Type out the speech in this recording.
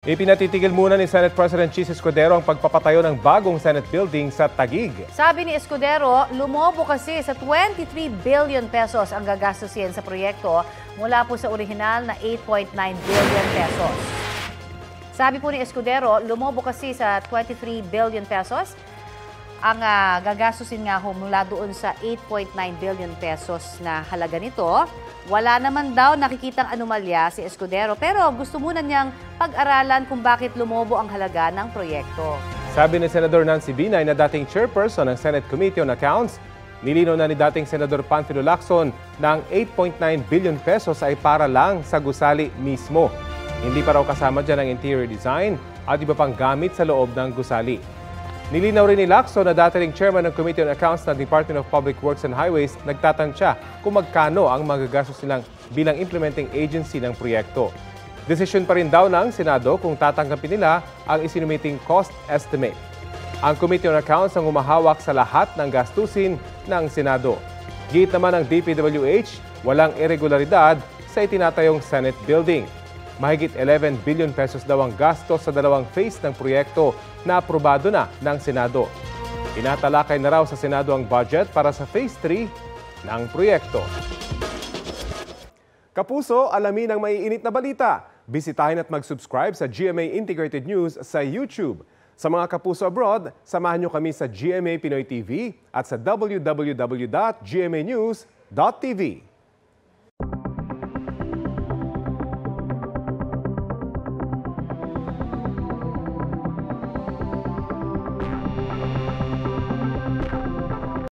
Ipinatitigil muna ni Senate President Chis Escudero ang pagpapatayo ng bagong Senate building sa Taguig. Sabi ni Escudero, lumobo kasi sa 23 billion pesos ang gagastusin sa proyekto mula po sa orihinal na 8.9 billion pesos. Sabi po ni Escudero, lumobo kasi sa 23 billion pesos ang gagastusin nga ho mula doon sa 8.9 billion pesos na halaga nito. Wala naman daw nakikitang anomalya si Escudero pero gusto muna niyang pag-aralan kung bakit lumobo ang halaga ng proyekto. Sabi ni Senador Nancy Binay na dating chairperson ng Senate Committee on Accounts, nilinaw na ni dating Senador Panfilo Lacson na ang 8.9 billion pesos ay para lang sa gusali mismo. Hindi pa raw kasama dyan ang interior design at iba pang gamit sa loob ng gusali. Nilinaw rin ni Lacson na dating chairman ng Committee on Accounts ng Department of Public Works and Highways nagtatansya kung magkano ang magagastos nilang bilang implementing agency ng proyekto. Desisyon pa rin daw ng Senado kung tatanggapin nila ang isinumiting cost estimate. Ang Committee on Accounts ang umahawak sa lahat ng gastusin ng Senado. Giit naman ng DPWH, walang irregularidad sa itinatayong Senate building. Mahigit 11 billion pesos daw ang gastos sa dalawang phase ng proyekto na aprobado na ng Senado. Tinatalakay na raw sa Senado ang budget para sa Phase 3 ng proyekto. Kapuso, alamin ang maiinit na balita. Bisitahin at mag-subscribe sa GMA Integrated News sa YouTube. Sa mga kapuso abroad, samahan niyo kami sa GMA Pinoy TV at sa www.gmanews.tv.